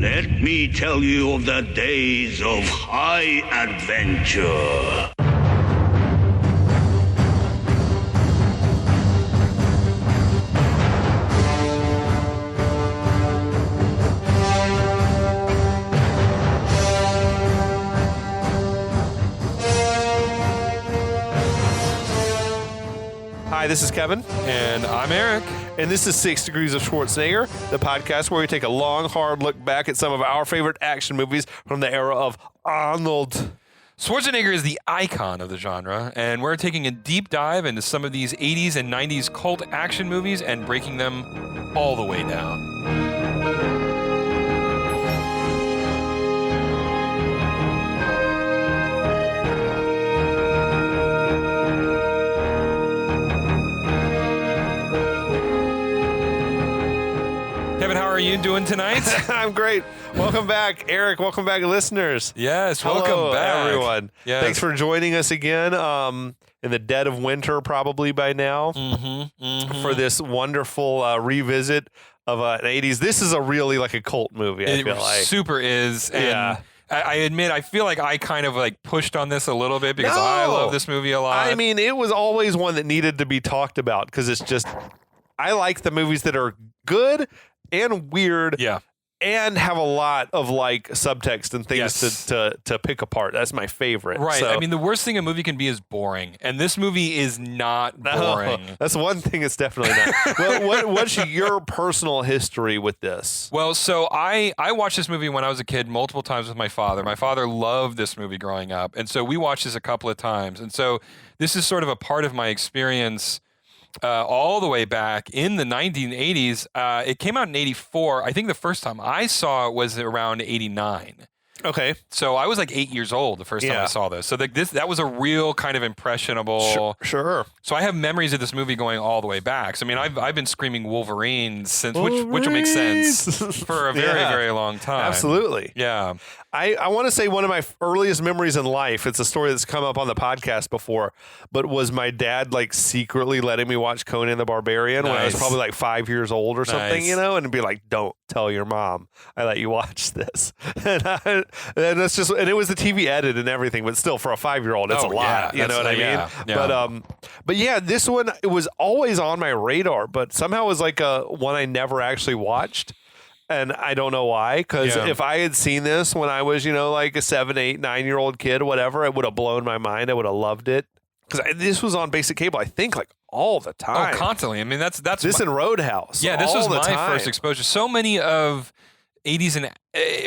Let me tell you of the days of high adventure. Hi, this is Kevin. And I'm Eric. And this is 6 Degrees of Schwarzenegger, the podcast where we take a long, hard look back at some of our favorite action movies from the era of Arnold. Schwarzenegger is the icon of the genre, and we're taking a deep dive into some of these 80s and 90s cult action movies and breaking them all the way down. Kevin, how are you doing tonight? I'm great. Welcome back, Eric. Welcome back, listeners. Yes, Hello, welcome back, everyone. Yes. Thanks for joining us again in the dead of winter, probably by now, for this wonderful revisit of an 80s. This is a really like a cult movie, I feel like. Super is. And Yeah. I admit, I feel like I kind of like pushed on this a little bit because No. I love this movie a lot. I mean, it was always one that needed to be talked about because it's just, I like the movies that are good and weird yeah. and have a lot of like subtext and things Yes. to pick apart. That's my favorite. Right. So, I mean, the worst thing a movie can be is boring, and this movie is not boring. that's one thing it's definitely not. What's your personal history with this? Well, so I watched this movie when I was a kid multiple times with my father. My father loved this movie growing up, and so we watched this a couple of times. And so this is sort of a part of my experience all the way back in the 1980s. It came out in 84. I think the first time I saw it was around 89. Okay. So I was like 8 years old the first time Yeah. I saw this. So that was a real kind of impressionable. Sure. So I have memories of this movie going all the way back. So I mean, I've been screaming Wolverine since, which will make sense, for a very, Yeah. very long time. Absolutely. Yeah. I want to say one of my earliest memories in life, it's a story that's come up on the podcast before, but was my dad like secretly letting me watch Conan the Barbarian when I was Nice. probably like 5 years old or something, Nice. you know, and be like, don't tell your mom I let you watch this. and that's just, and it was the TV edit and everything, but still for a 5-year-old, that's Oh, a lot. yeah, You know what I mean? yeah, yeah. But yeah, this one, it was always on my radar, but somehow it was like a one I never actually watched. And I don't know why, because Yeah. if I had seen this when I was, like a 7, 8, 9-year-old kid, whatever, it would have blown my mind. I would have loved it. Because this was on basic cable, I think, like all the time. Oh, constantly. I mean, that's This my, and Roadhouse. yeah. This all was the my time. first exposure. So many of 80s and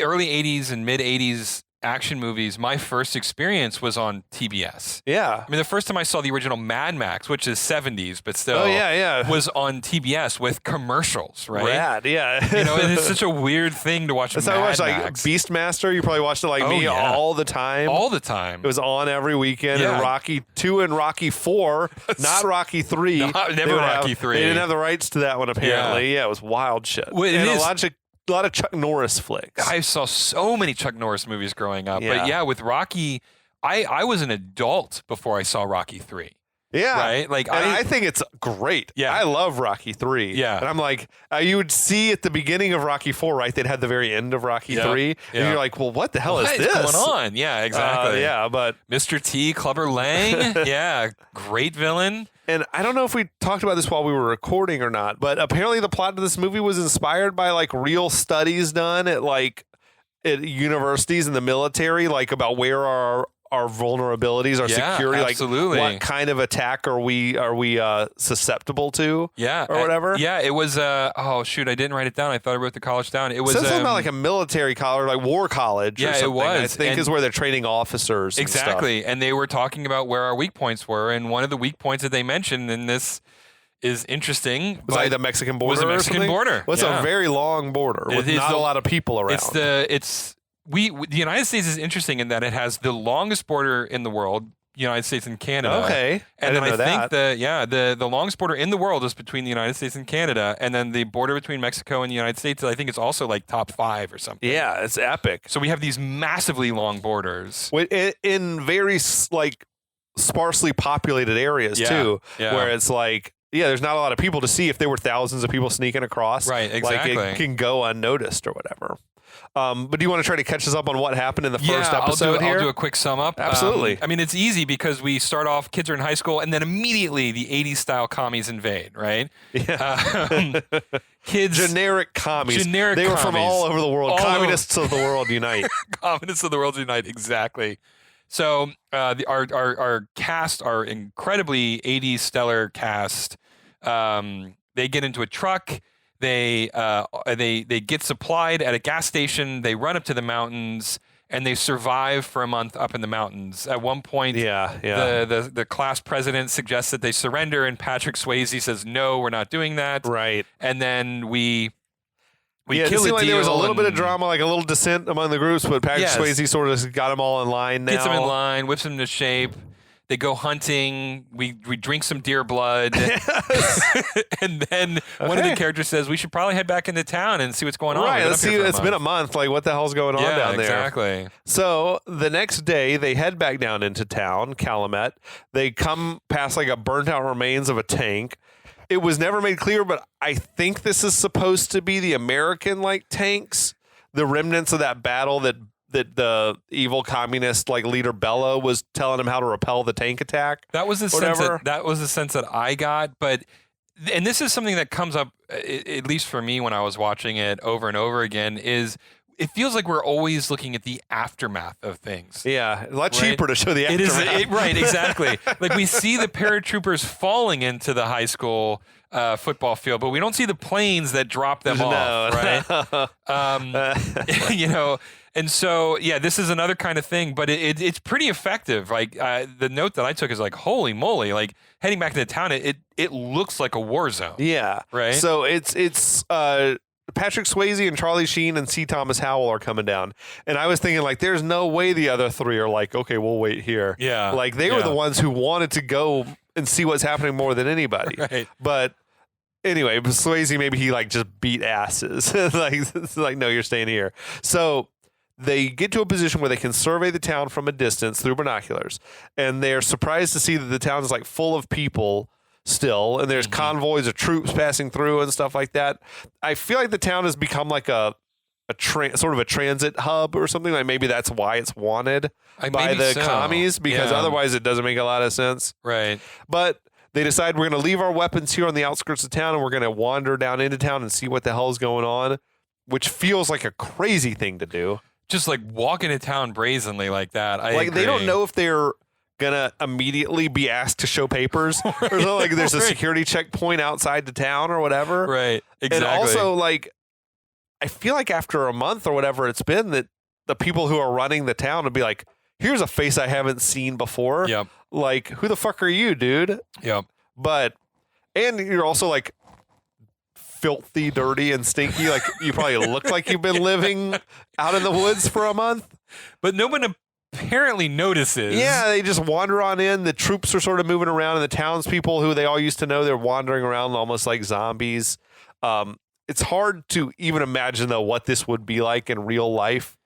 early 80s and mid 80s action movies. My first experience was on TBS. Yeah. I mean, the first time I saw the original Mad Max, which is 70s, but still, Oh, yeah. was on TBS with commercials, right? Rad, yeah. You know, and it's such a weird thing to watch. That's Mad how I watched like Max Beastmaster. You probably watched it like Oh, me yeah. all the time. all the time. It was on every weekend. Yeah. And Rocky 2 and Rocky 4, not Rocky 3. Never They would Rocky have- 3. They didn't have the rights to that one, apparently. Yeah, it was wild shit. Well, it and is- a lot of Chuck Norris flicks. I saw so many Chuck Norris movies growing up, Yeah. but yeah, with Rocky, I was an adult before I saw Rocky 3. Yeah. Right? Like, and I think it's great. Yeah. I love Rocky 3. Yeah. And I'm like, you would see at the beginning of Rocky 4, right? They'd had the very end of Rocky Yeah. 3. And Yeah. you're like, well, what the hell What is this? going on? Yeah, exactly. Yeah, but, Mr. T, Clubber Lang, yeah, great villain. and I don't know if we talked about this while we were recording or not, but apparently the plot of this movie was inspired by like real studies done at universities and the military, like about where our vulnerabilities, our Yeah, security, absolutely. like what kind of attack are we susceptible to? Yeah, Or whatever? Yeah, it was. Oh shoot, I didn't write it down. I thought I wrote the college down. It was So something about like a military college, like war college. Yeah, or it something, I was. think And- is where they're training officers. And stuff. exactly, and they were talking about where our weak points were, and one of the weak points that they mentioned in this is interesting. Was like the Mexican border? was the or Mexican something? border, Well, it's yeah. a very long border with It is not the- a lot of people around. the United States is interesting in that it has the longest border in the world, United States and Canada. Okay, And I then didn't know think the longest border in the world is between the United States and Canada, and then the border between Mexico and the United States, I think it's also like top 5 or something. Yeah, it's epic. So we have these massively long borders. In very like sparsely populated areas Yeah, too, yeah. where it's like. Yeah, there's not a lot of people to see if there were thousands of people sneaking across. Right, Like exactly. it can go unnoticed or whatever. But do you want to try to catch us up on what happened in the first episode I'll here? do a quick sum up. Absolutely. I mean, it's easy because we start off, kids are in high school, and then immediately the 80s style commies invade, right? Yeah. Kids. Generic commies. Generic They were from commies. all over the world. All over. Communists of the world unite. Communists of the world unite, exactly. So our cast, our incredibly 80s stellar cast, they get into a truck. They get supplied at a gas station. They run up to the mountains and they survive for a month up in the mountains. At one point, the class president suggests that they surrender, and Patrick Swayze says, "No, we're not doing that." Right. And then we it kill seemed a like there was a deal little bit of and drama, like a little dissent among the groups, but Patrick Yes. Swayze sort of got them all in line now. gets them in line, whips them into shape. They go hunting. We drink some deer blood, and then one of the characters says, "We should probably head back into town and see what's going on." Right, We've been let's up see. here for It's been a month. Like, what the hell's going on down there? Exactly. So the next day, they head back down into town, Calumet. They come past like a burnt out remains of a tank. It was never made clear, but I think this is supposed to be the American like tanks, the remnants of that battle that the evil communist like leader Bello was telling him how to repel the tank attack. That was the sense that I got, and this is something that comes up at least for me when I was watching it over and over again. Is it feels like we're always looking at the aftermath of things. Yeah, a lot Right? cheaper to show the aftermath. Right, exactly. Like we see the paratroopers falling into the high school football field, but we don't see the planes that drop them off, right? You know, and so yeah, this is another kind of thing, but it's pretty effective. Like the note that I took is like, holy moly! Like heading back into town, it looks like a war zone. Yeah, right. So it's Patrick Swayze and Charlie Sheen and C. Thomas Howell are coming down, and I was thinking like, there's no way the other three are like, okay, we'll wait here. Yeah, like they were the ones who wanted to go and see what's happening more than anybody. Right. But anyway, Swayze, maybe he like just beat asses. like no, you're staying here. So they get to a position where they can survey the town from a distance through binoculars, and they're surprised to see that the town is like full of people still, and there's convoys of troops passing through and stuff like that. I feel like the town has become like a sort of a transit hub or something. Like maybe that's why it's wanted by the commies, because otherwise it doesn't make a lot of sense. Right. But they decide we're going to leave our weapons here on the outskirts of town, and we're going to wander down into town and see what the hell is going on, which feels like a crazy thing to do. Just like walk into town brazenly like that. They don't know if they're gonna immediately be asked to show papers or something. Like there's a security checkpoint outside the town or whatever. Right. Exactly. And also, like, I feel like after a month or whatever it's been, that the people who are running the town would be like, here's a face I haven't seen before. Yep. Like, who the fuck are you, dude? Yep. And you're also like filthy, dirty, and stinky. Like you probably look like you've been living out in the woods for a month. But no one apparently notices. Yeah, they just wander on in. The troops are sort of moving around, and the townspeople who they all used to know, they're wandering around almost like zombies. It's hard to even imagine, though, what this would be like in real life.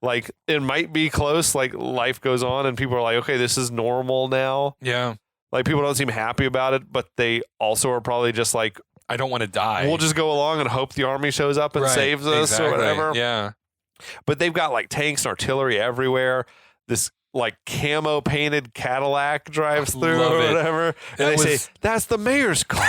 Like, it might be close, like, life goes on, and people are like, okay, this is normal now. Yeah. Like, people don't seem happy about it, but they also are probably just like, I don't want to die. we'll just go along and hope the army shows up and saves us or whatever. Yeah. But they've got, like, tanks and artillery everywhere. This, like, camo painted Cadillac drives through love or it. whatever. And they say, that's the mayor's car.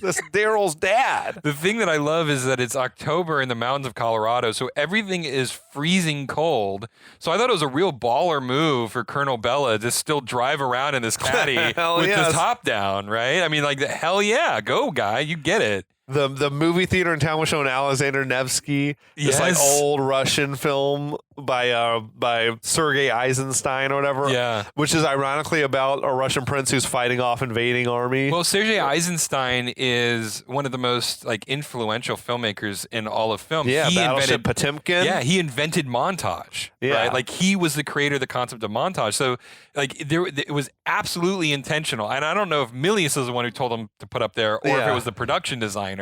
That's Daryl's dad. The thing that I love is that it's October in the mountains of Colorado, so everything is freezing cold. So I thought it was a real baller move for Colonel Bella to still drive around in this caddy with the top down, right? I mean, like, hell yeah, go guy, you get it. The movie theater in town was showing Alexander Nevsky, this like old Russian film by Sergei Eisenstein or whatever. Yeah, which is ironically about a Russian prince who's fighting off invading army. Well, Sergei Eisenstein is one of the most like influential filmmakers in all of film. Yeah, Battleship Potemkin. Yeah, he invented montage. Yeah, right? Like he was the creator of the concept of montage. So like it was absolutely intentional. And I don't know if Milius is the one who told him to put up there, or if it was the production designer.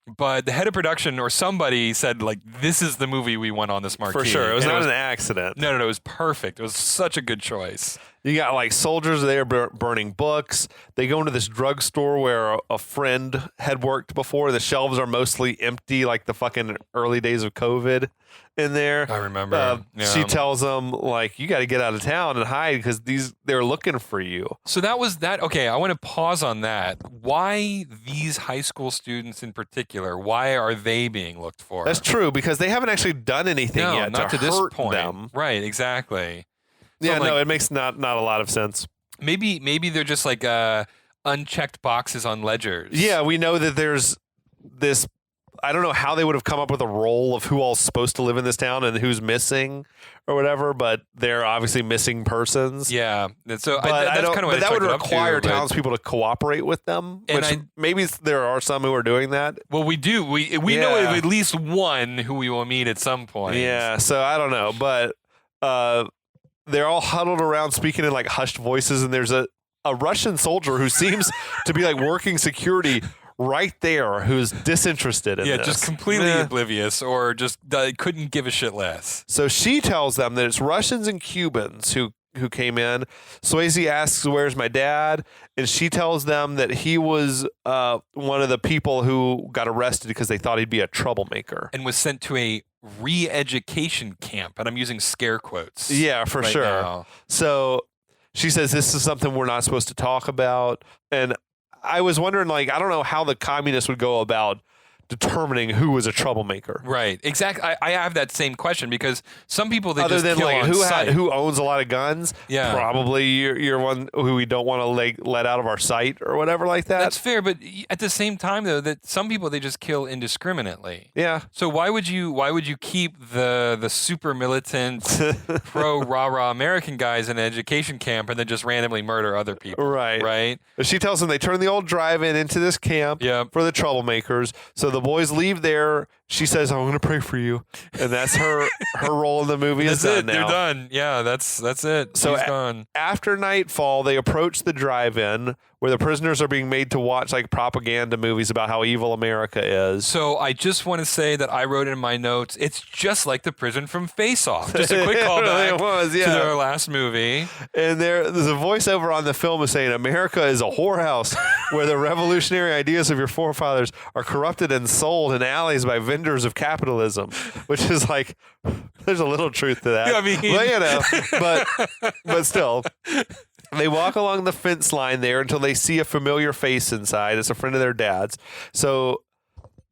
But the head of production or somebody said, like, this is the movie we want on this marquee. For sure. It was And not an accident. No, it was perfect. It was such a good choice. You got like soldiers there burning books. They go into this drugstore where a friend had worked before. The shelves are mostly empty, like the fucking early days of COVID in there. I remember. She tells them, like, you got to get out of town and hide because they're looking for you. So that was that. Okay, I want to pause on that. Why these high school students in particular? Why are they being looked for? That's true because they haven't actually done anything yet not to this hurt point. them. Right, exactly. So Yeah, like, no, it makes not a lot of sense. Maybe they're just like unchecked boxes on ledgers. Yeah, we know that there's this. I don't know how they would have come up with a role of who all's supposed to live in this town and who's missing or whatever, but they're obviously missing persons. Yeah. So But that's kind of what but that would I chalk it up to, require but- townspeople to cooperate with them. And Which maybe there are some who are doing that. Well, we do. We know of at least one who we will meet at some point. Yeah, so I don't know, but they're all huddled around speaking in like hushed voices, and there's a Russian soldier who seems to be like working security right there who's disinterested in this. just completely Meh. oblivious or just couldn't give a shit less. So she tells them that it's Russians and Cubans who came in. Swayze asks, "Where's my dad?" And she tells them that he was one of the people who got arrested because they thought he'd be a troublemaker. And was sent to a re-education camp, and I'm using scare quotes. Yeah, for right sure. now. So she says this is something we're not supposed to talk about. And I was wondering, like, I don't know how the communists would go about determining who was a troublemaker. Right. Exactly. I have that same question because some people they Other just than kill like on sight. who owns a lot of guns, Yeah. probably you're one who we don't want to let out of our sight or whatever like that. That's fair, but at the same time though, that some people they just kill indiscriminately. Yeah. So why would you keep the super militant pro rah-rah American guys in an education camp and then just randomly murder other people? Right. Right. But she tells them they turn the old drive-in into this camp Yep. for the troublemakers. So the boys leave there. She says, "I'm going to pray for you," and that's her role in the movie. That's is done it. now. They're done. Yeah, that's it. So She's gone. After nightfall, they approach the drive-in where the prisoners are being made to watch like propaganda movies about how evil America is. So I just want to say that I wrote in my notes, it's just like the prison from Face Off. Just a quick callback It was, to yeah. their last movie. And there's a voiceover on the film is saying, "America is a whorehouse where the revolutionary ideas of your forefathers are corrupted and sold in alleys by vendors of capitalism," which is like, there's a little truth to that. Yeah, I mean- but, you know, but still. They walk along the fence line there until they see a familiar face inside. It's a friend of their dad's. So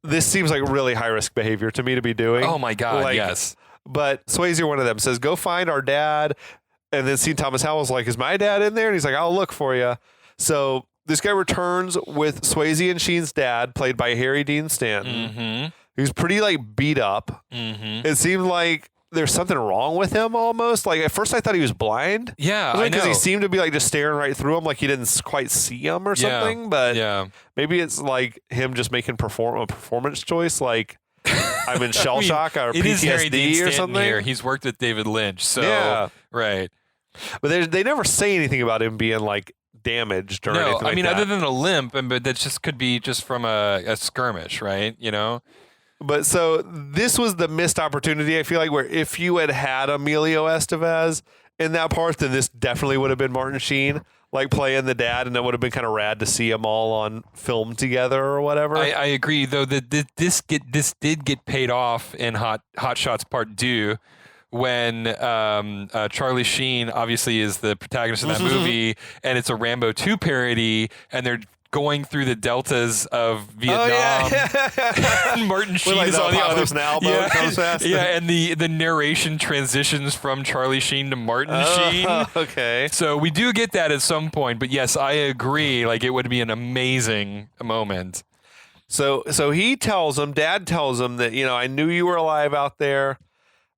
this seems like really high risk behavior to me to be doing. Oh my God, Like, yes. But Swayze, one of them, says, "Go find our dad." And then C. Thomas Howell's like, "Is my dad in there?" And he's like, "I'll look for you." So this guy returns with Swayze and Sheen's dad, played by Harry Dean Stanton, Mm-hmm. who's pretty like beat up. Mm-hmm. It seemed like there's something wrong with him almost. Like at first I thought he was blind. Yeah, I Because know. he seemed to be like just staring right through him, like he didn't quite see him or Yeah, something. But yeah. maybe it's like him just making a performance choice, like I'm in shell I mean, shock or it is Harry Dean PTSD or Stanton something. Here. He's worked with David Lynch, so Yeah. right. But they never say anything about him being like damaged or No, anything. I mean like other that. than a limp, but that just could be just from a skirmish, right? You know. But so this was the missed opportunity. I feel like where if you had Emilio Estevez in that part, then this definitely would have been Martin Sheen, like playing the dad, and it would have been kind of rad to see them all on film together or whatever. I agree, though that this did get paid off in Hot Shots Part 2 when Charlie Sheen obviously is the protagonist of that movie, and it's a Rambo 2 parody, and they're going through the deltas of Vietnam. Oh, yeah. And Martin Sheen like is the on the other Apocalypse Now boat comes fast. Yeah, and the narration transitions from Charlie Sheen to Martin Sheen. Okay. So we do get that at some point, but yes, I agree. Like it would be an amazing moment. So Dad tells him that, I knew you were alive out there.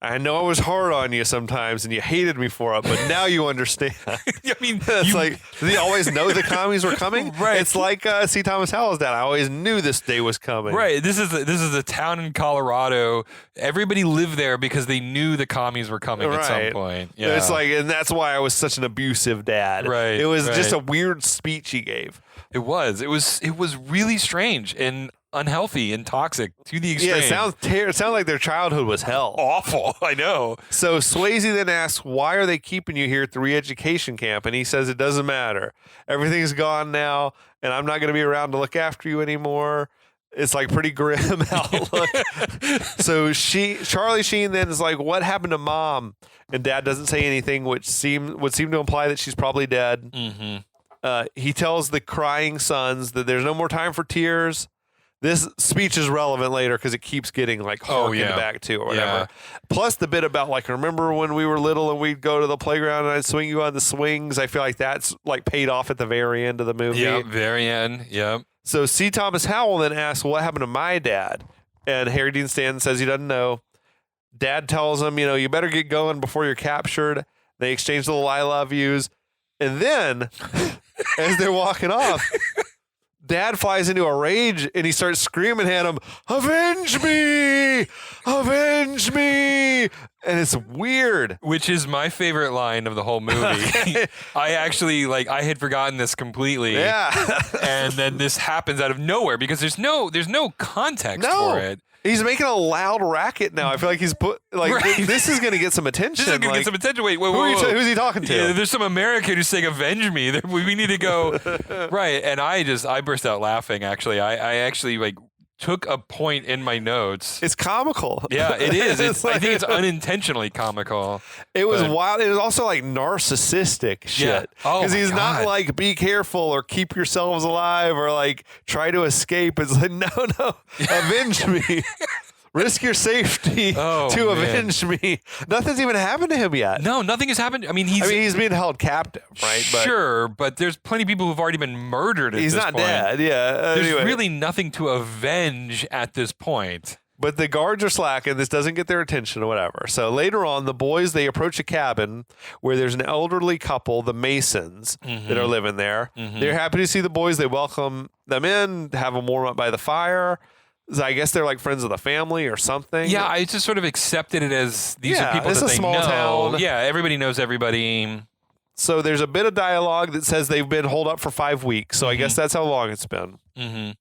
I know I was hard on you sometimes and you hated me for it, but now you understand. I mean, It's like, did he always know the commies were coming? Right. It's like C. Thomas Howell's dad. I always knew this day was coming. right. This is a town in Colorado. Everybody lived there because they knew the commies were coming at some Right. point. Yeah. It's like, and that's why I was such an abusive dad. Right, It was just right. a weird speech he gave. It was really strange. And unhealthy and toxic to the extreme. Yeah, it sounds like their childhood was hell. awful. I know. So Swayze then asks, why are they keeping you here at the re-education camp? And he says it doesn't matter. Everything's gone now, and I'm not going to be around to look after you anymore. It's like pretty grim outlook. So Charlie Sheen then is like, what happened to Mom? And Dad doesn't say anything, which would seem to imply that she's probably dead. Mm-hmm. He tells the crying sons that there's no more time for tears. This speech is relevant later because it keeps getting like harkened back to or whatever. Yeah. Plus the bit about like, remember when we were little and we'd go to the playground and I'd swing you on the swings? I feel like that's like paid off at the very end of the movie. Yeah, very end. Yep. So C. Thomas Howell then asks, well, what happened to my dad? And Harry Dean Stanton says he doesn't know. Dad tells him, you better get going before you're captured. They exchange little I love yous. And then as they're walking off, Dad flies into a rage and he starts screaming at him, avenge me! Avenge me! And it's weird. Which is my favorite line of the whole movie. I actually, I had forgotten this completely. Yeah. And then this happens out of nowhere because there's no context for it. He's making a loud racket now. I feel like he's put this is going to get some attention. This is going to get some attention. Wait, who's he talking to? Yeah, there's some American who's saying "avenge me." We need to go right. And I burst out laughing. Actually, I actually took a point in my notes. It's comical. Yeah, it is. I think it's unintentionally comical. It was wild. It was also narcissistic shit. Yeah. Oh, because he's not like be careful or keep yourselves alive or try to escape. It's like no, avenge me. Risk your safety to avenge me. Nothing's even happened to him yet. No, nothing has happened. I mean, he's being held captive, right? Sure, but there's plenty of people who've already been murdered at this point. He's not dead, yeah. There's really nothing to avenge at this point. But the guards are slacking. This doesn't get their attention or whatever. So later on, the boys, they approach a cabin where there's an elderly couple, the Masons, that are living there. Mm-hmm. They're happy to see the boys. They welcome them in, have them warm up by the fire. I guess they're like friends of the family or something. Yeah, I just sort of accepted it as these are people that they know. Town. Yeah, everybody knows everybody. So there's a bit of dialogue that says they've been holed up for 5 weeks. So I guess that's how long it's been. Mm-hmm.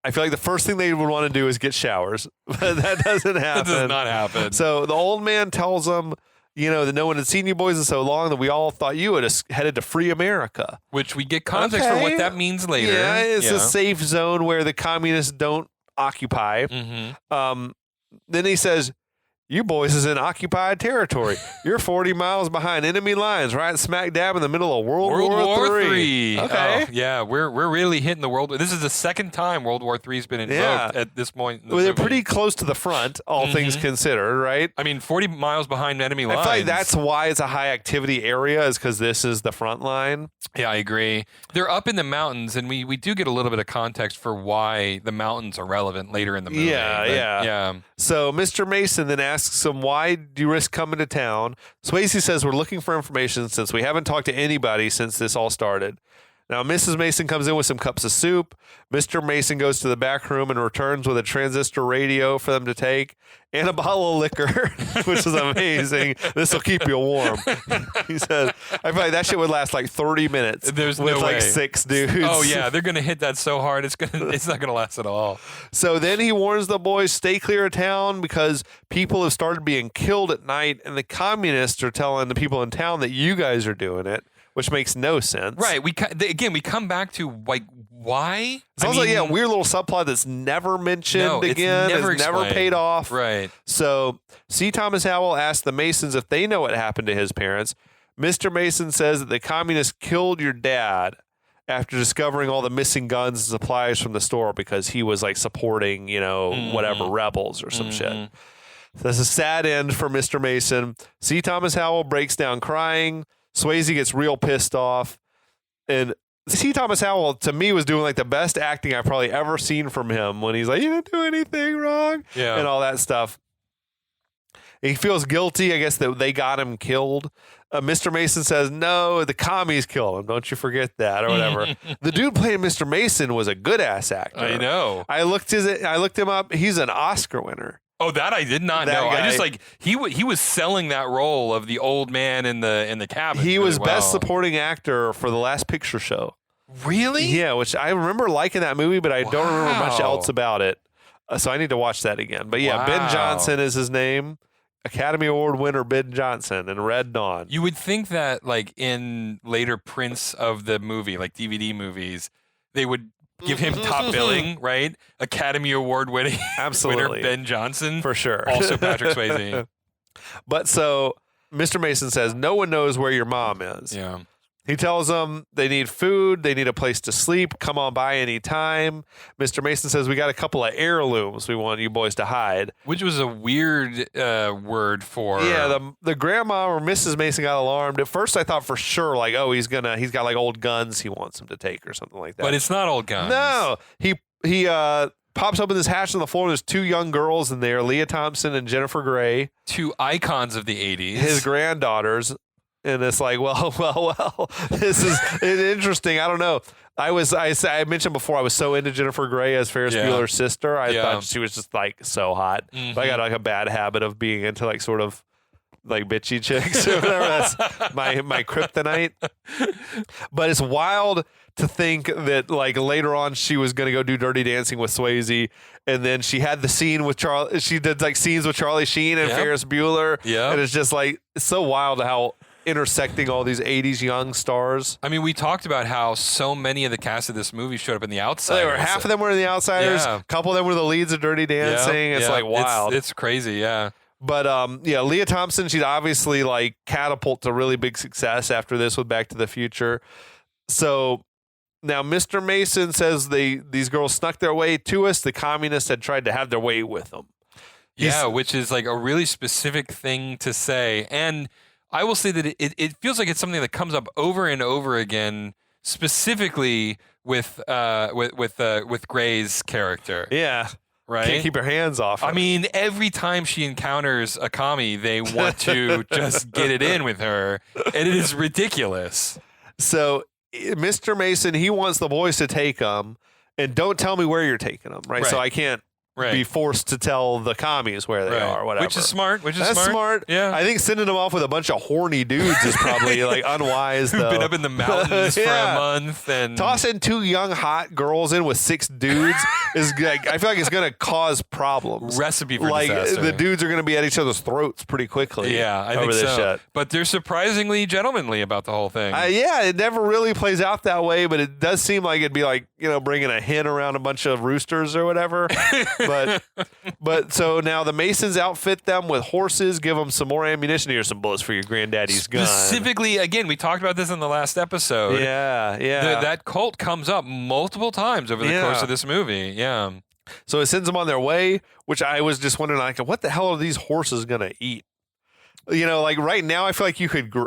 I feel like the first thing they would want to do is get showers, but that doesn't happen. That does not happen. So the old man tells them, that no one had seen you boys in so long that we all thought you had headed to free America. Which we get context for what that means later. Yeah, it's a safe zone where the communists don't occupy. Mm-hmm. Then he says, you boys is in occupied territory. You're 40 miles behind enemy lines, right smack dab in the middle of World War III. Okay. Oh, yeah, we're really hitting the world. This is the second time World War III's been invoked at this point. Well, they're pretty close to the front, all things considered, right? I mean, 40 miles behind enemy lines. I feel like that's why it's a high activity area, is because this is the front line. Yeah, I agree. They're up in the mountains, and we do get a little bit of context for why the mountains are relevant later in the movie. Yeah. So Mr. Mason then asks him, why do you risk coming to town? Swayze says, we're looking for information since we haven't talked to anybody since this all started. Now, Mrs. Mason comes in with some cups of soup. Mr. Mason goes to the back room and returns with a transistor radio for them to take and a bottle of liquor, which is amazing. This will keep you warm. He says, I feel like that shit would last 30 minutes. There's with no way. 6 dudes. Oh, yeah. They're going to hit that so hard. It's not going to last at all. So then he warns the boys, stay clear of town because people have started being killed at night and the communists are telling the people in town that you guys are doing it. Which makes no sense. Right. We come back to why? It's also weird little subplot that's never mentioned again. It's never paid off. Right. So C. Thomas Howell asked the Masons if they know what happened to his parents. Mr. Mason says that the communists killed your dad after discovering all the missing guns and supplies from the store because he was supporting, whatever rebels or some shit. So that's a sad end for Mr. Mason. C. Thomas Howell breaks down crying. Swayze gets real pissed off. And C. Thomas Howell, to me, was doing the best acting I've probably ever seen from him when he's like, you didn't do anything wrong. Yeah. And all that stuff. He feels guilty, I guess, that they got him killed. Mr. Mason says, no, the commies killed him. Don't you forget that or whatever. The dude playing Mr. Mason was a good-ass actor. I know. I looked him up. He's an Oscar winner. Oh, that I did not know. Guy, I just he was selling that role of the old man in the cabin. He was best supporting actor for The Last Picture Show. Really? Yeah, which I remember liking that movie, but I don't remember much Wow. else about it. So I need to watch that again. But yeah, Ben Wow. Johnson is his name. Academy Award winner Ben Johnson in Red Dawn. You would think that, like, in later prints of the movie, like DVD movies, they would give him top billing, right? Academy Award winning winner Absolutely. Ben Johnson. For sure. Also Patrick Swayze. But so Mr. Mason says, no one knows where your mom is. Yeah. He tells them they need food, they need a place to sleep, come on by anytime. Mr. Mason says, we got a couple of heirlooms we want you boys to hide. Which was a weird word for. Yeah, the grandma or Mrs. Mason got alarmed. At first I thought for sure, like, oh, he's got like old guns he wants them to take or something like that. But it's not old guns. No. He pops open this hatch on the floor. There's two young girls in there, Leah Thompson and Jennifer Grey, Two icons of the 80s. his granddaughters. And it's like, well, this is interesting. I don't know. I mentioned before I was so into Jennifer Grey as Ferris Yeah. Bueller's sister. I Yeah. thought she was just like so hot. But I got like a bad habit of being into like sort of like bitchy chicks or whatever. That's my kryptonite. But it's wild to think that like later on she was going to go do Dirty Dancing with Swayze, and then she had the scene with Charlie. She did like scenes with Charlie Sheen and Yep. Ferris Bueller. Yep. And it's just like it's so wild how intersecting all these 80s young stars. I mean, we talked about how so many of the cast of this movie showed up in The So Outsiders. they were half of them were in The Outsiders. Yeah. A couple of them were the leads of Dirty Yeah, Dancing. It's yeah. like wild. It's crazy, yeah. But yeah, Leah Thompson, she'd obviously like catapult to really big success after this with Back to the Future. So now Mr. Mason says these girls snuck their way to us. The communists had tried to have their way with them. Yeah, which is like a really specific thing to say. And I will say that it feels like it's something that comes up over and over again, specifically with Grey's character, Yeah. right? Can't keep your hands off her. I mean, every time she encounters a commie, they want to just get it in with her, and it is ridiculous. So Mr. Mason, he wants the boys to take them, and don't tell me where you're taking them, right? So Right. I can't Right. be forced to tell the commies where they Right. are, whatever. Which is smart. That's smart. Yeah. I think sending them off with a bunch of horny dudes is probably like unwise. Who've though. been up in the mountains for Yeah. a month and Tossing two young hot girls in with 6 dudes is like, I feel like it's going to cause problems. recipe for Like disaster. the dudes are going to be at each other's throats pretty quickly. Yeah, I over think this so. shit. But they're surprisingly gentlemanly about the whole thing. Yeah, it never really plays out that way, but it does seem like it'd be like, bringing a hen around a bunch of roosters or whatever. but so now the Masons outfit them with horses, give them some more ammunition. Here's some bullets for your granddaddy's gun. Specifically, again, we talked about this in the last episode. Yeah. That cult comes up multiple times over the Yeah. course of this movie. Yeah. So it sends them on their way, which I was just wondering, like, what the hell are these horses gonna eat? Like right now, I feel like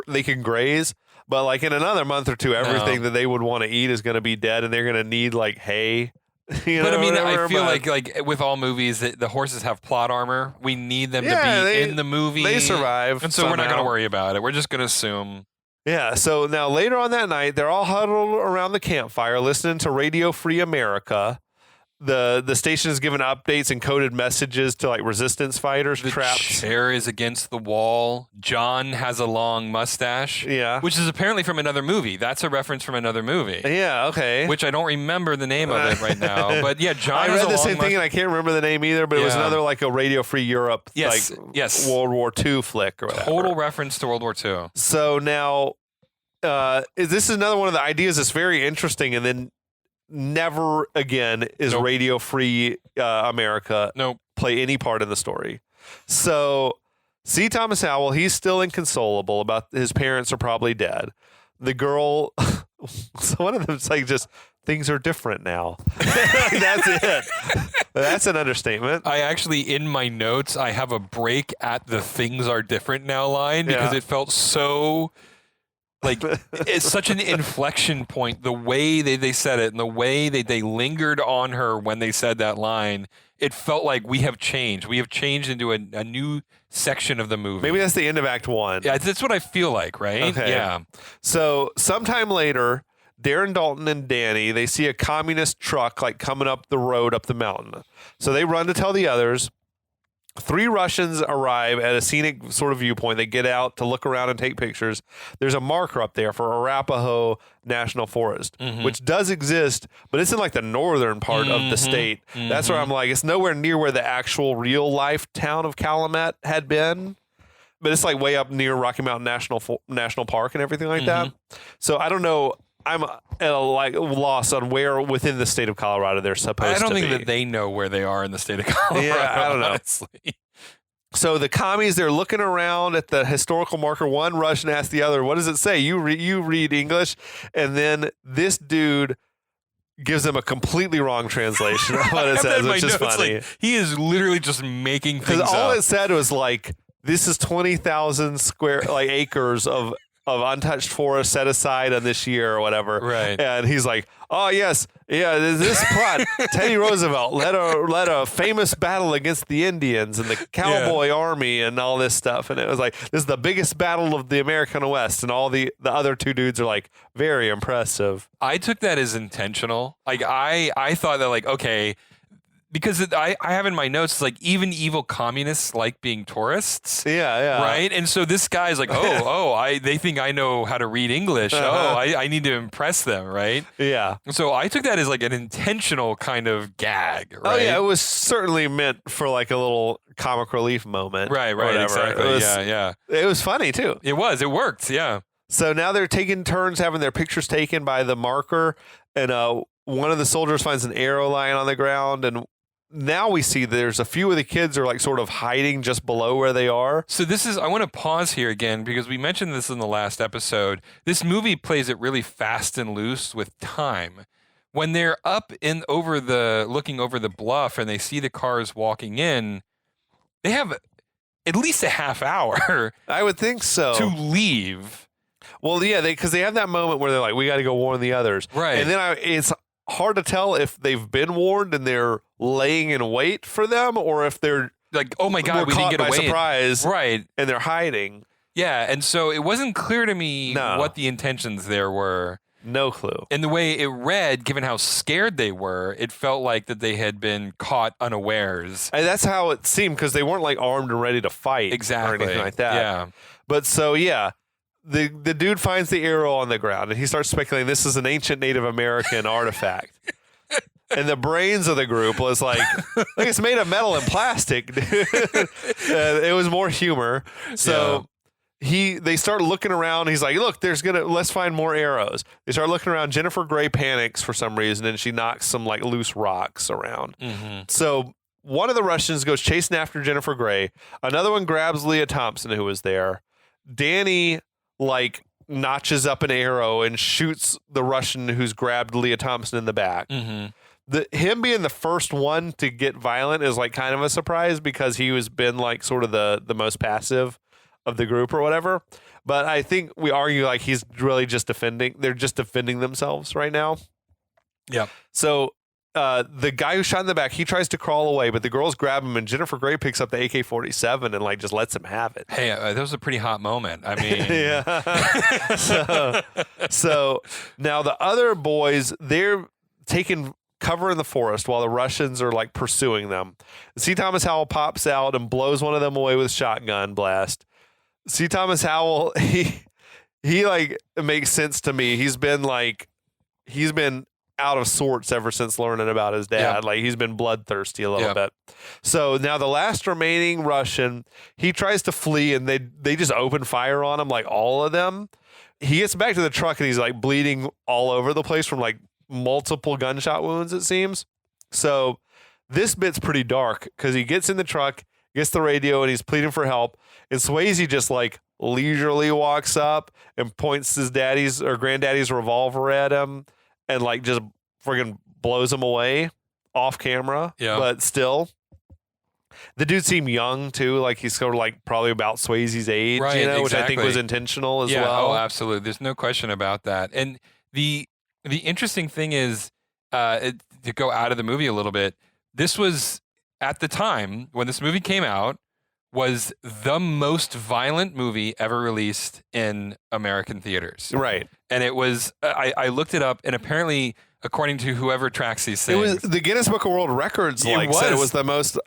they can graze, but like in another month or two, everything that they would want to eat is gonna be dead, and they're gonna need like hay. But I mean, whatever, I feel but like with all movies, the horses have plot armor. We need them Yeah, to be they- in the movie. they survive, And so we're not going to somehow. worry about it. We're just going to assume. Yeah. So now later on that night, they're all huddled around the campfire listening to Radio Free America. The station is giving updates and coded messages to like resistance fighters The trapped. chair is against the wall. John has a long mustache. Yeah. Which is apparently from another movie. That's a reference from another movie. Yeah. Okay. Which I don't remember the name of it right now. But yeah, John I has read a the long same thing, and I can't remember the name either. But it was Yeah. another like a Radio Free Europe, Yes, like yes. World War II flick or whatever. Total reference to World War II. So now, this is another one of the ideas that's very interesting, and then never again is Nope. Radio Free America Nope. play any part in the story. So, C. Thomas Howell, he's still inconsolable about his parents are probably dead. The girl, so one of them's like just things are different now. That's it. That's an understatement. I actually, in my notes, I have a break at the "things are different now" line because Yeah. it felt so like it's such an inflection point. The way they said it and the way they lingered on her when they said that line, it felt like we have changed. We have changed into a new section of the movie. Maybe that's the end of Act 1. Yeah, that's what I feel like, right? Okay. Yeah. So sometime later, Darren Dalton and Danny, they see a communist truck like coming up the road up the mountain. So they run to tell the others. 3 Russians arrive at a scenic sort of viewpoint. They get out to look around and take pictures. There's a marker up there for Arapaho National Forest, which does exist, but it's in like the northern part of the state. That's where I'm like, it's nowhere near where the actual real life town of Calumet had been, but it's like way up near Rocky Mountain National Park and everything like that. So I don't know. I'm at a loss on where within the state of Colorado they're supposed to be. I don't think that they know where they are in the state of Colorado. Yeah, I don't know. Honestly. So the commies, they're looking around at the historical marker. One Russian asks the other, "What does it say?" You read English, and then this dude gives them a completely wrong translation of what it says, which is funny. Like, he is literally just making things up. Because all it said was like, "This is 20,000 square acres of untouched forest set aside on this year," or whatever. Right. And he's like, "Oh yes, yeah, this plot, Teddy Roosevelt led a famous battle against the Indians and the cowboy army and all this stuff." And it was like, "This is the biggest battle of the American West." And all the other 2 dudes are like, "Very impressive." I took that as intentional. Like I thought that like, okay, because I have in my notes, like, even evil communists like being tourists. Yeah. Right? And so this guy's like, they think I know how to read English. I need to impress them, right? Yeah. So I took that as like an intentional kind of gag, right? Oh, yeah. It was certainly meant for like a little comic relief moment. Right, exactly. It was funny, too. It worked, yeah. So now they're taking turns having their pictures taken by the marker, and one of the soldiers finds an arrow lying on the ground, and now we see there's a few of the kids are like sort of hiding just below where they are. So I want to pause here again because we mentioned this in the last episode. This movie plays it really fast and loose with time. When they're looking over the bluff and they see the cars walking in, they have at least a half hour. I would think so. To leave. Well, yeah, because they have that moment where they're like, "We got to go warn the others." Right. And then it's hard to tell if they've been warned and they're laying in wait for them, or if they're like, "Oh my God, we didn't get by away." Surprise, right? And they're hiding. Yeah, and so it wasn't clear to me what the intentions there were. No clue. And the way it read, given how scared they were, it felt like that they had been caught unawares. And that's how it seemed, because they weren't like armed and ready to fight or anything like that. Yeah. But so the dude finds the arrow on the ground and he starts speculating this is an ancient Native American artifact. And the brains of the group was like it's made of metal and plastic, dude. It was more humor. So they start looking around. He's like, "Look, let's find more arrows." They start looking around. Jennifer Grey panics for some reason and she knocks some like loose rocks around. So one of the Russians goes chasing after Jennifer Grey. Another one grabs Leah Thompson, who was there. Danny like notches up an arrow and shoots the Russian who's grabbed Leah Thompson in the back. Him being the first one to get violent is like kind of a surprise because he was been like sort of the most passive of the group or whatever. But I think we argue like he's really just defending. They're just defending themselves right now. Yeah. So the guy who shot in the back, he tries to crawl away, but the girls grab him, and Jennifer Grey picks up the AK-47 and like just lets him have it. Hey, that was a pretty hot moment. I mean, yeah. So now the other boys, they're taking cover in the forest while the Russians are like pursuing them. C. Thomas Howell pops out and blows one of them away with a shotgun blast. C. Thomas Howell, he like, it makes sense to me. He's been out of sorts ever since learning about his dad. Like he's been bloodthirsty a little bit. So now the last remaining Russian, he tries to flee and they just open fire on him, like all of them. He gets back to the truck and he's like bleeding all over the place from like multiple gunshot wounds, it seems. So this bit's pretty dark because he gets in the truck, gets the radio, and he's pleading for help. And Swayze just like leisurely walks up and points his granddaddy's revolver at him and like just friggin' blows him away off camera. Yeah. But still, the dude seemed young too. Like he's sort of like probably about Swayze's age, right, which I think was intentional as well. Oh, absolutely. There's no question about that. And the interesting thing is, to go out of the movie a little bit, this was at the time when this movie came out, was the most violent movie ever released in American theaters. Right. And it was, I looked it up, and apparently, according to whoever tracks these things, it was the Guinness Book of World Records said it was the most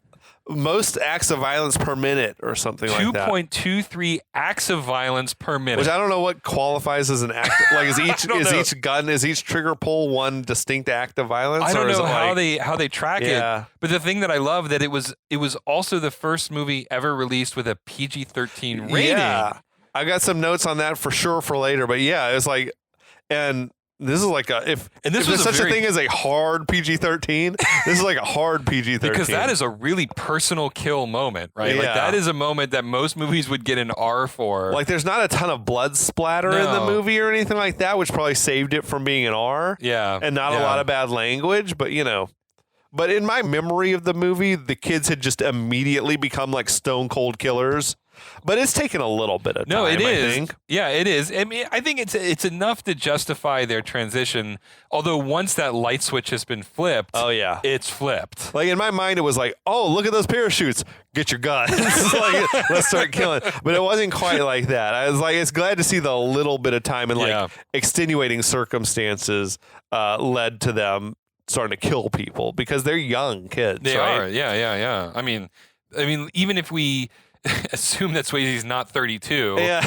most acts of violence per minute or something like that. 2.23 acts of violence per minute. Which I don't know what qualifies as an act. Like is each trigger pull one distinct act of violence? I don't or is know it how they track Yeah. it. But the thing that I love that it was also the first movie ever released with a PG-13 rating. Yeah. I got some notes on that for sure for later, but yeah, it's like, and this is like if there's such a thing as a hard PG-13, this is like a hard PG-13 because that is a really personal kill moment, right? Like Yeah. that is a moment that most movies would get an R for. like there's not a ton of blood splatter in the No. movie or anything like that, which probably saved it from being an R. yeah, And not a yeah. lot of bad language, but But in my memory of the movie, the kids had just immediately become like stone cold killers. But it's taken a little bit of time. No, it is. I think. Yeah, it is. I mean, I think it's enough to justify their transition. Although once that light switch has been flipped, Oh yeah. it's flipped. Like in my mind, it was like, oh, look at those parachutes. Get your guns. Like, let's start killing. But it wasn't quite like that. I was like, it's glad to see the little bit of time and like Yeah. extenuating circumstances led to them starting to kill people because they're young kids. They right? are. Yeah. I mean, even if we assume that Swayze's not 32, Yeah.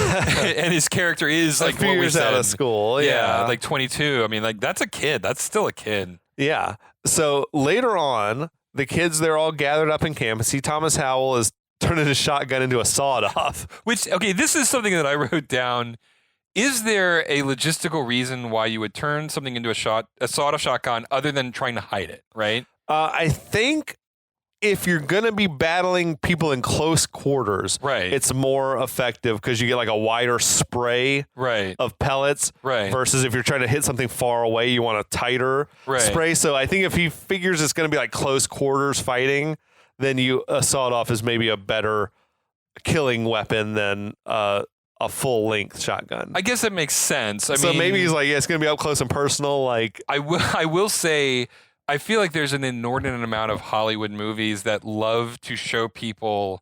and his character is like a few what we years out of said, school. yeah, like 22. I mean, like that's a kid. That's still a kid. Yeah. So later on, the kids, they're all gathered up in camp. And see Thomas Howell is turning his shotgun into a sawed-off. Which, okay, this is something that I wrote down. Is there a logistical reason why you would turn something into a sawed-off shotgun other than trying to hide it, right? I think if you're going to be battling people in close quarters, Right. it's more effective because you get like a wider spray Right. of pellets Right. versus if you're trying to hit something far away, you want a tighter Right. spray. So I think if he figures it's going to be like close quarters fighting, then a sawed-off is maybe a better killing weapon than a full-length shotgun. I guess that makes sense. I So mean, maybe he's like, yeah, it's going to be up close and personal. Like, I will say, I feel like there's an inordinate amount of Hollywood movies that love to show people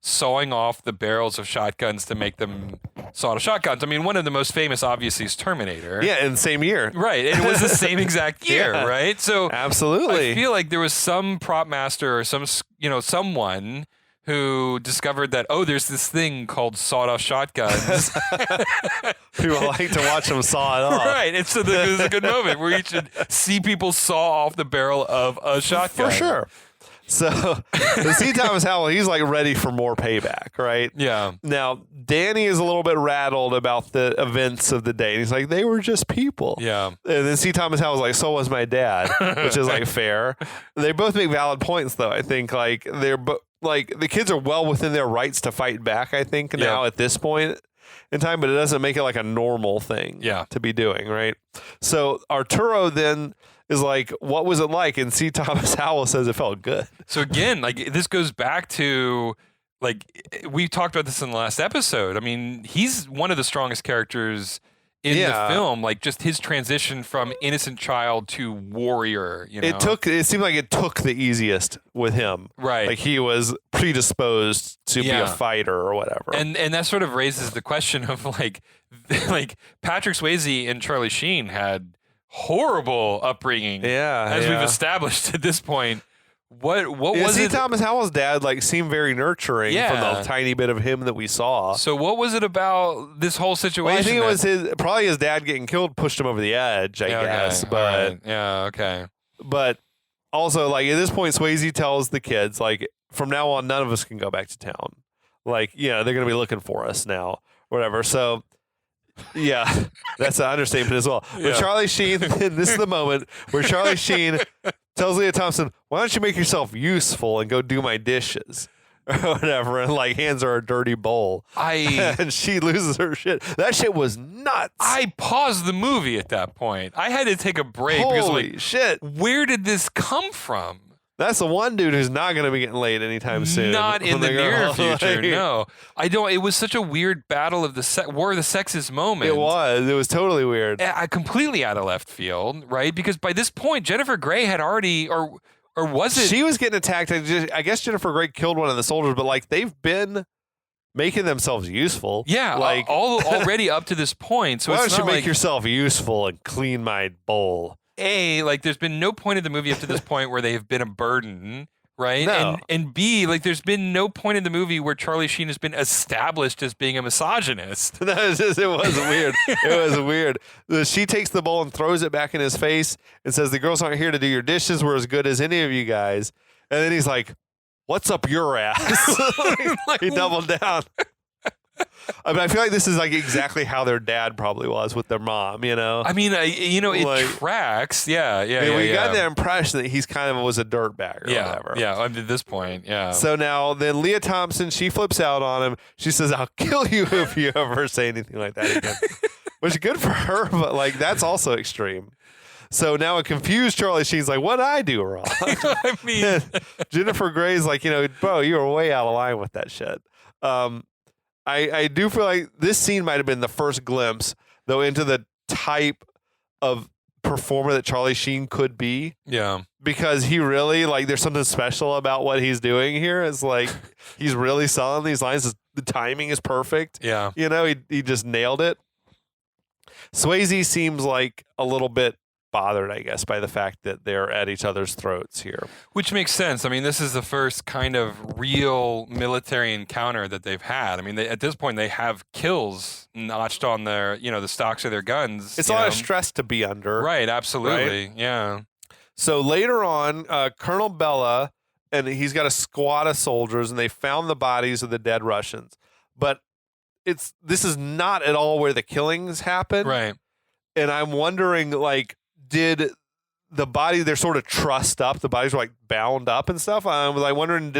sawing off the barrels of shotguns to make them sawed-off shotguns. I mean, one of the most famous, obviously, is Terminator. yeah, in the same year. Right. And it was the same exact year, Yeah. right? So Absolutely. I feel like there was some prop master or someone who discovered that, oh, there's this thing called sawed-off shotguns. People like to watch them saw it off. Right. And so there's a good moment where you should see people saw off the barrel of a shotgun. For sure. So the C. Thomas Howell, he's like ready for more payback, right? Yeah. Now, Danny is a little bit rattled about the events of the day. And he's like, they were just people. Yeah. And then C. Thomas Howell's like, so was my dad, which is like fair. They both make valid points, though. I think like like the kids are well within their rights to fight back, I think, now Yeah. at this point in time, but it doesn't make it like a normal thing Yeah. to be doing, right? So Arturo then is like, what was it like? And C. Thomas Howell says it felt good. So again, like this goes back to like we talked about this in the last episode. I mean, he's one of the strongest characters in Yeah. the film. Like just his transition from innocent child to warrior. You know, It seemed like it took the easiest with him. Right. Like he was predisposed to be a Yeah. fighter or whatever. and that sort of raises the question of like Patrick Swayze and Charlie Sheen had horrible upbringing. yeah. As we've yeah. established at this point. What Yeah, was see, it? Thomas Howell's dad like seemed very nurturing from Yeah. the tiny bit of him that we saw. So what was it about this whole situation? Well, I think it that- was probably his dad getting killed pushed him over the edge, I Yeah, okay, guess. all But right. Yeah, okay. but also like at this point, Swayze tells the kids like from now on, none of us can go back to town. Like they're gonna be looking for us now, whatever. So. Yeah, that's an understatement as well. But Yeah. Charlie Sheen, this is the moment where Charlie Sheen tells Leah Thompson, "Why don't you make yourself useful and go do my dishes?" Or whatever, and like hands her a dirty bowl. I And she loses her shit. That shit was nuts. paused the movie at that point. I had to take a break because Holy like shit. where did this come from? That's the one dude who's not going to be getting laid anytime soon. Not in When the they go near home. future. No, I don't. It was such a weird battle of the war of the sexes moment. It was. It was totally weird. I completely out of left field, right? Because by this point, Jennifer Grey had already, or was it? She was getting attacked. I guess Jennifer Grey killed one of the soldiers, but like they've been making themselves useful. Yeah, like already up to this point. So why it's don't you not make like, yourself useful and clean my bowl? like there's been no point in the movie up to this point where they have been a burden, right? No. And B, like there's been no point in the movie where Charlie Sheen has been established as being a misogynist. No, it was weird. It was weird. She takes the bowl and throws it back in his face and says, "The girls aren't here to do your dishes. We're as good as any of you guys." And then he's like, "What's up your ass?" He doubled down. I mean, I feel like this is like exactly how their dad probably was with their mom, you know? I mean, it Like- tracks. Yeah. I mean, we got the impression that he's kind of was a dirtbag or whatever. Yeah, up to this point, yeah. So now then Leah Thompson, she flips out on him. She says, "I'll kill you if you ever say anything like that again." Which is good for her, but like that's also extreme. So now a confused Charlie Sheen's like, "What'd I do wrong?" I mean, Jennifer Grey's like, "Bro, you were way out of line with that shit." I do feel like this scene might have been the first glimpse, though, into the type of performer that Charlie Sheen could be. yeah. Because he really, like, there's something special about what he's doing here. It's like he's really selling these lines. The timing is perfect. Yeah. He just nailed it. Swayze seems like a little bit bothered, I guess, by the fact that they're at each other's throats here. Which makes sense. I mean, this is the first kind of real military encounter that they've had. I mean, at this point, they have kills notched on their, the stocks of their guns. It's a lot of stress to be under. Right, absolutely. Yeah. So later on, Colonel Bella, and he's got a squad of soldiers, and they found the bodies of the dead Russians. But this is not at all where the killings happen. Right. And I'm wondering, like, did the body, they're sort of trussed up, the bodies were like bound up and stuff. I was like wondering,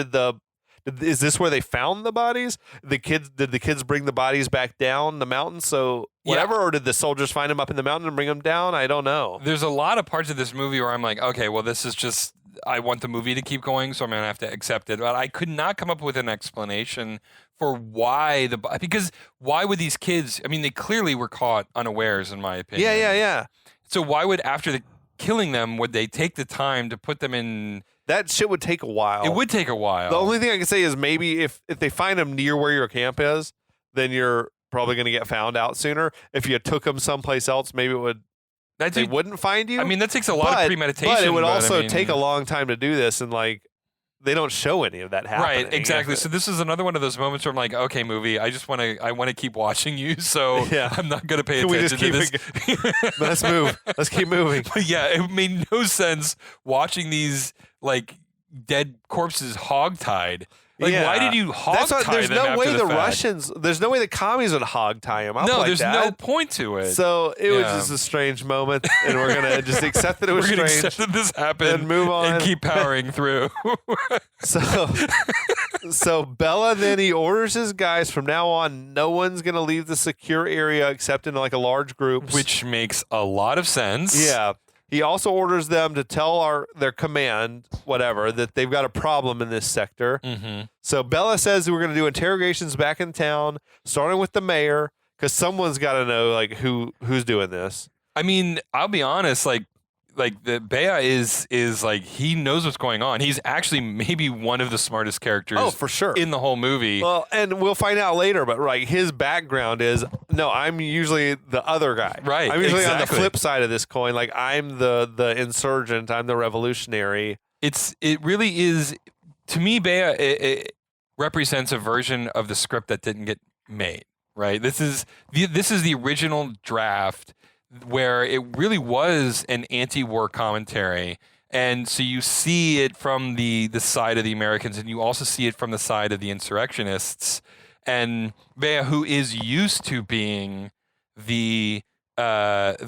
is this where they found the bodies? Did the kids bring the bodies back down the mountain? So whatever, or did the soldiers find them up in the mountain and bring them down? I don't know. There's a lot of parts of this movie where I'm like, okay, well, this is just, I want the movie to keep going, so I'm going to have to accept it. But I could not come up with an explanation for why because why would these kids, I mean, they clearly were caught unawares, in my opinion. Yeah. So why would, after killing them, would they take the time to put them in? That shit would take a while. It would take a while. The only thing I can say is maybe if they find them near where your camp is, then you're probably going to get found out sooner. If you took them someplace else, maybe they wouldn't find you. I mean, that takes a lot of premeditation. But it would also take a long time to do this, and like they don't show any of that happening. Right, exactly. So this is another one of those moments where I'm like, okay, movie, I want to keep watching you, so I'm not going to pay attention to this. Let's move. Let's keep moving. But yeah, it made no sense watching these like dead corpses hogtied. Like, why did you hogtie them? There's no after way the fact? There's no way the commies would hogtie him. No, there's no point to it. So it was just a strange moment, and we're gonna just accept that it was we're gonna strange. accept that this happened and move on and keep powering through. So Bella then he orders his guys from now on. No one's gonna leave the secure area except in like a large group, Which makes a lot of sense. Yeah. He also orders them to tell their command, whatever, that they've got a problem in this sector. Mm-hmm. So Bella says we're going to do interrogations back in town, starting with the mayor, because someone's got to know like who's doing this. I mean, I'll be honest, like the Bea is like, he knows what's going on. He's actually maybe one of the smartest characters for sure in the whole movie. Well, and we'll find out later, but his background is, no, I'm usually the other guy. Right. I'm usually on the exactly. flip side of this coin. Like I'm the insurgent, I'm the revolutionary. It really is, to me, Bea it represents a version of the script that didn't get made, right? This is the original draft where it really was an anti-war commentary. And so you see it from the side of the Americans, and you also see it from the side of the insurrectionists. And Bea, who is used to being the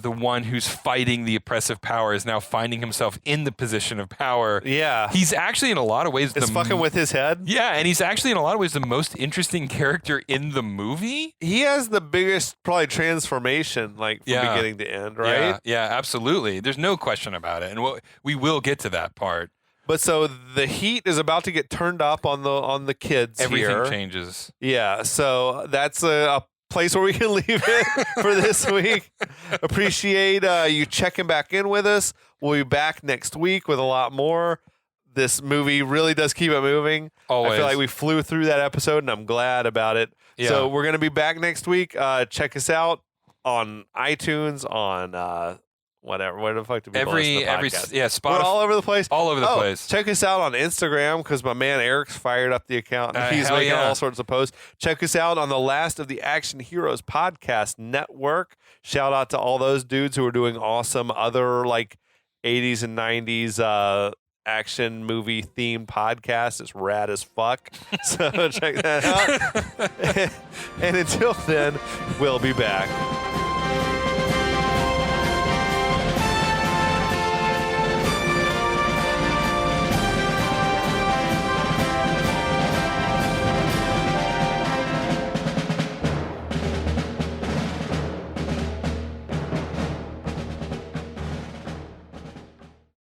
one who's fighting the oppressive power, is now finding himself in the position of power. Yeah. He's actually in a lot of ways It's fucking with his head. Yeah, and he's actually in a lot of ways the most interesting character in the movie. He has the biggest probably transformation, like from beginning to end, right? Yeah, absolutely. There's no question about it, and we will get to that part. But so the heat is about to get turned up on the kids. Everything changes. Yeah, so that's a place where we can leave it for this week. Appreciate you checking back in with us. We'll be back next week with a lot more. This movie really does keep it moving. Always. I feel like we flew through that episode, and I'm glad about it. Yeah. So we're going to be back next week. Check us out on iTunes, on whatever. Where the fuck do people listen to podcasts? Yeah, We're Spotify. all over the place. All over the place. Check us out on Instagram because my man Eric's fired up the account. And he's hell making yeah. all sorts of posts. Check us out on the Last of the Action Heroes podcast network. Shout out to all those dudes who are doing awesome other like 80s and 90s action movie themed podcasts. It's rad as fuck. So check that out. And until then, we'll be back.